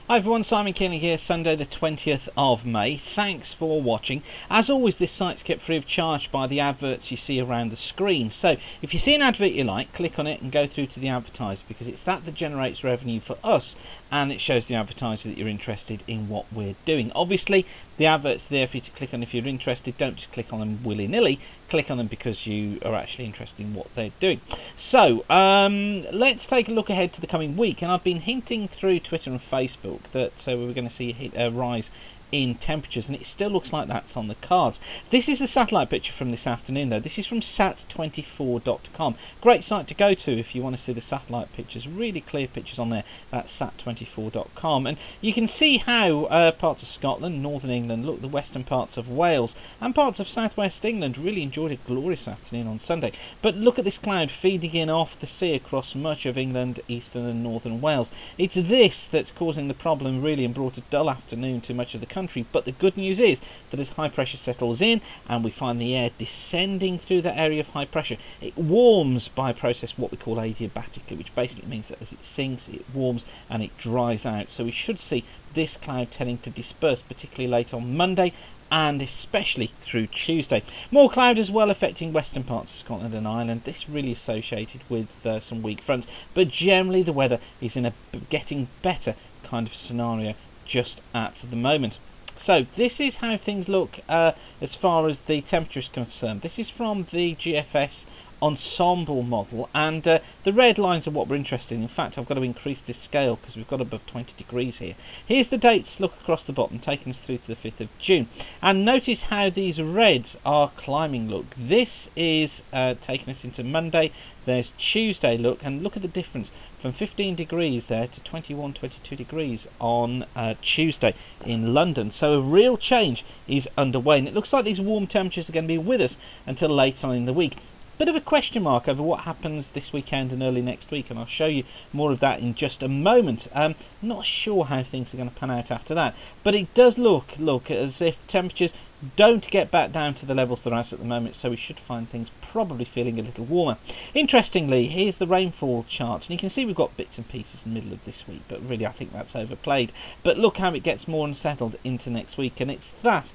Hi everyone, Simon Keeling here, Sunday the 20th of May. Thanks for watching. As always, this site's kept free of charge by the adverts you see around the screen. So if you see an advert you like, click on it and go through to the advertiser, because it's that generates revenue for us, and it shows the advertiser that you're interested in what we're doing. Obviously, the advert's there for you to click on if you're interested. Don't just click on them willy-nilly. Click on them because you are actually interested in what they're doing. So let's take a look ahead to the coming week. And I've been hinting through Twitter and Facebook that we were going to see a rise in temperatures, and it still looks like that's on the cards. This is the satellite picture from this afternoon though. This is from sat24.com. Great site to go to if you want to see the satellite pictures, really clear pictures on there. That's sat24.com, and you can see how parts of Scotland, northern England, look, the western parts of Wales and parts of southwest England really enjoyed a glorious afternoon on Sunday. But look at this cloud feeding in off the sea across much of England, eastern and northern Wales. It's this that's causing the problem really, and brought a dull afternoon to much of the country. But the good news is that as high pressure settles in and we find the air descending through that area of high pressure, it warms by a process what we call adiabatically, which basically means that as it sinks, it warms and it dries out. So we should see this cloud tending to disperse, particularly late on Monday and especially through Tuesday. More cloud as well affecting western parts of Scotland and Ireland. This really associated with some weak fronts, but generally the weather is in a getting better kind of scenario just at the moment. So this is how things look as far as the temperature is concerned. This is from the GFS ensemble model, and the red lines are what we're interested in. In fact, I've got to increase this scale because we've got above 20 degrees here. Here's the dates, look across the bottom, taking us through to the 5th of June. And notice how these reds are climbing, look. This is taking us into Monday. There's Tuesday, look, and look at the difference from 15 degrees there to 21, 22 degrees on Tuesday in London. So a real change is underway, and it looks like these warm temperatures are going to be with us until late on in the week. Bit of a question mark over what happens this weekend and early next week, and I'll show you more of that in just a moment. Not sure how things are going to pan out after that, but it does look as if temperatures don't get back down to the levels they're at the moment, so we should find things probably feeling a little warmer. Interestingly, here's the rainfall chart, and you can see we've got bits and pieces in the middle of this week, but really I think that's overplayed. But look how it gets more unsettled into next week, and it's that's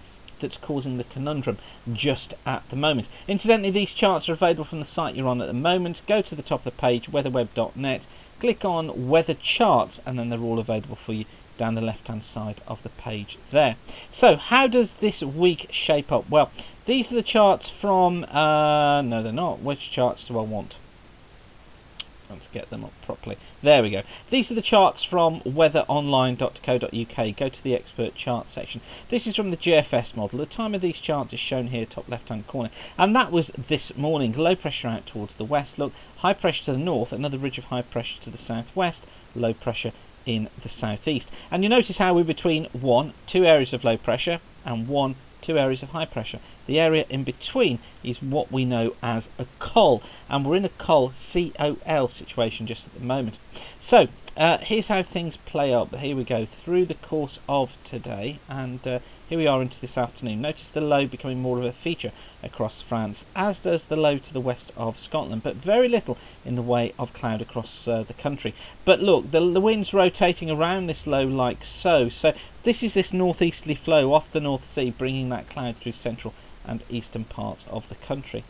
causing the conundrum just at the moment. Incidentally, these charts are available from the site you're on at the moment. Go to the top of the page, weatherweb.net, click on weather charts, and then they're all available for you down the left hand side of the page there. So how does this week shape up? Well, these are the charts from no they're not. Which charts do I want? To get them up properly. There we go. These are the charts from weatheronline.co.uk. Go to the expert chart section. This is from the GFS model. The time of these charts is shown here, top left hand corner, and that was this morning. Low pressure out towards the west, look, high pressure to the north, another ridge of high pressure to the southwest, low pressure in the southeast. And you notice how we're between two areas of low pressure and two areas of high pressure. The area in between is what we know as a col, and we're in a col, C-O-L situation just at the moment. So here's how things play up. Here we go through the course of today, and here we are into this afternoon. Notice the low becoming more of a feature across France, as does the low to the west of Scotland, but very little in the way of cloud across the country. But look, the wind's rotating around this low like so. So this is this northeasterly flow off the North Sea, bringing that cloud through central and eastern parts of the country.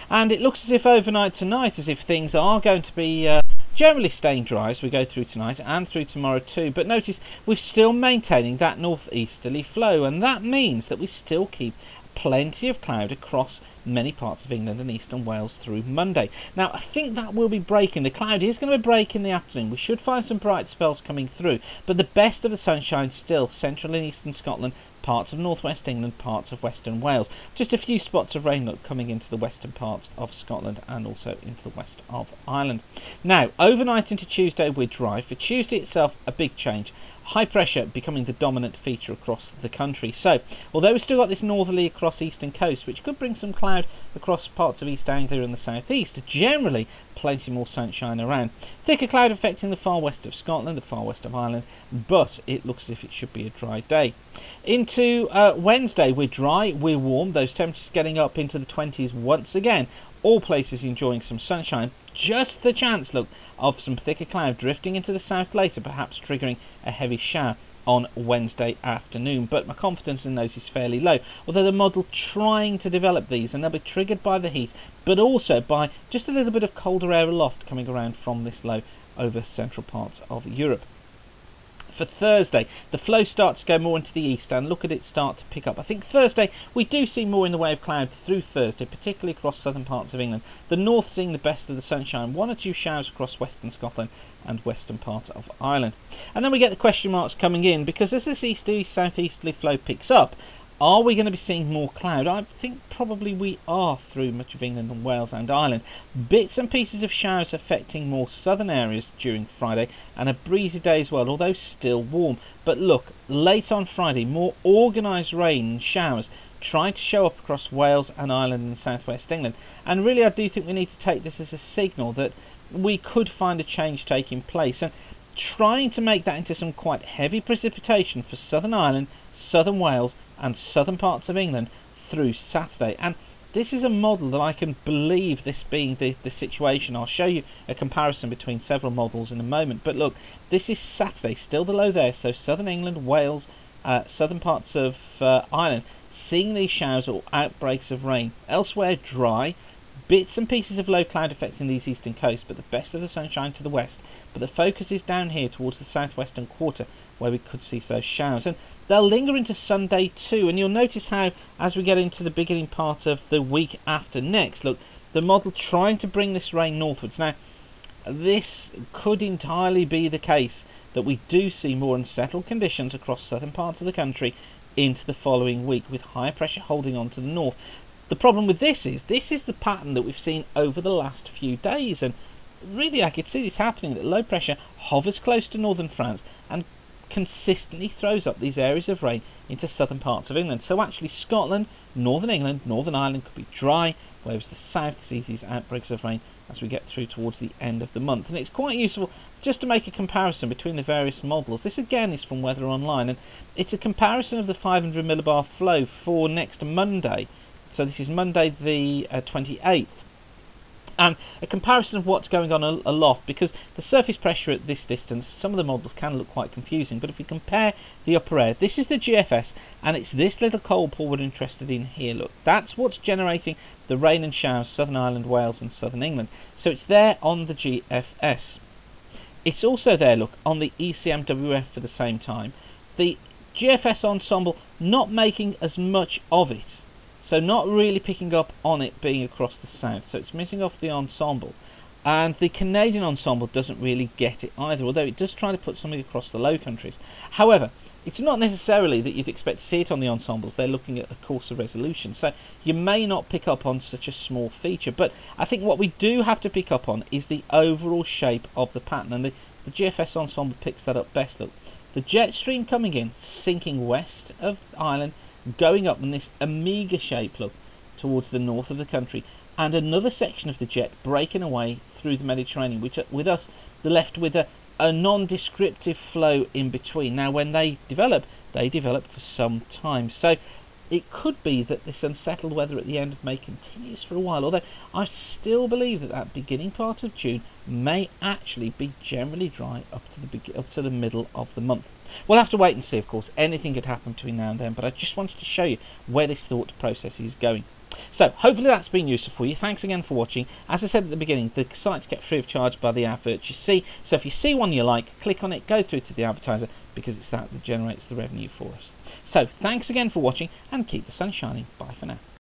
And it looks as if overnight tonight, as if things are going to be generally staying dry as we go through tonight and through tomorrow too. But notice we're still maintaining that northeasterly flow, and that means that we still keep plenty of cloud across many parts of England and eastern Wales through Monday. Now I think that will be breaking. The cloud is going to break in the afternoon. We should find some bright spells coming through, but the best of the sunshine still central and eastern Scotland, parts of northwest England, parts of western Wales. Just a few spots of rain look coming into the western parts of Scotland and also into the west of Ireland. Now overnight into Tuesday we're dry. For Tuesday itself, a big change. High pressure becoming the dominant feature across the country. So although we've still got this northerly across eastern coast, which could bring some cloud across parts of East Anglia and the southeast, generally plenty more sunshine around. Thicker cloud affecting the far west of Scotland, the far west of Ireland, but it looks as if it should be a dry day. Into Wednesday, we're dry, we're warm, those temperatures getting up into the 20s once again. All places enjoying some sunshine. just the chance, look, of some thicker cloud drifting into the south later, perhaps triggering a heavy shower on Wednesday afternoon. But my confidence in those is fairly low, although the model trying to develop these, and they'll be triggered by the heat, but also by just a little bit of colder air aloft coming around from this low over central parts of Europe. For Thursday, the flow starts to go more into the east, and look at it start to pick up. I think Thursday we do see more in the way of cloud through Thursday, particularly across southern parts of England. The north seeing the best of the sunshine, 1 or 2 showers across western Scotland and western parts of Ireland. And then we get the question marks coming in, because as this easterly southeasterly flow picks up, are we going to be seeing more cloud? I think probably we are through much of England and Wales and Ireland. Bits and pieces of showers affecting more southern areas during Friday, and a breezy day as well, although still warm. But look, late on Friday, more organised rain and showers trying to show up across Wales and Ireland and southwest England. And really I do think we need to take this as a signal that we could find a change taking place, and trying to make that into some quite heavy precipitation for southern Ireland, southern Wales and southern parts of England through Saturday. And this is a model that I can believe this being the situation. I'll show you a comparison between several models in a moment, but look, this is Saturday, still the low there, so southern England, Wales, southern parts of Ireland seeing these showers or outbreaks of rain. Elsewhere dry, bits and pieces of low cloud affecting these eastern coasts, but the best of the sunshine to the west. But the focus is down here towards the southwestern quarter, where we could see those showers, and they'll linger into Sunday too. And you'll notice how, as we get into the beginning part of the week after next, look, the model trying to bring this rain northwards. Now, this could entirely be the case that we do see more unsettled conditions across southern parts of the country into the following week, with higher pressure holding on to the north. The problem with this is the pattern that we've seen over the last few days, and really I could see this happening, that low pressure hovers close to northern France and consistently throws up these areas of rain into southern parts of England. So actually Scotland, northern England, northern Ireland could be dry, whereas the south sees these outbreaks of rain as we get through towards the end of the month. And it's quite useful just to make a comparison between the various models. This again is from Weather Online, and it's a comparison of the 500 millibar flow for next Monday. So this is Monday the 28th. And a comparison of what's going on aloft, because the surface pressure at this distance, some of the models can look quite confusing, but if we compare the upper air, this is the GFS, and it's this little cold pool we're interested in here. Look, that's what's generating the rain and showers, southern Ireland, Wales and southern England. So it's there on the GFS. It's also there, look, on the ECMWF for the same time. The GFS ensemble not making as much of it, so not really picking up on it being across the south, so it's missing off the ensemble. And the Canadian ensemble doesn't really get it either, although it does try to put something across the Low Countries. However, it's not necessarily that you'd expect to see it on the ensembles. They're looking at a coarser resolution, so you may not pick up on such a small feature. But I think what we do have to pick up on is the overall shape of the pattern, and the GFS ensemble picks that up best. Look, the jet stream coming in, sinking west of Ireland, going up in this omega shape, look, towards the north of the country, and another section of the jet breaking away through the Mediterranean, which with us they're left with a non-descriptive flow in between. Now when they develop for some time, so it could be that this unsettled weather at the end of May continues for a while, although I still believe that beginning part of June may actually be generally dry up to the middle of the month. We'll have to wait and see, of course. Anything could happen between now and then, but I just wanted to show you where this thought process is going. So hopefully that's been useful for you. Thanks again for watching. As I said at the beginning, the site's kept free of charge by the adverts you see, so if you see one you like, click on it, go through to the advertiser, because it's that generates the revenue for us. So thanks again for watching, and keep the sun shining. Bye for now.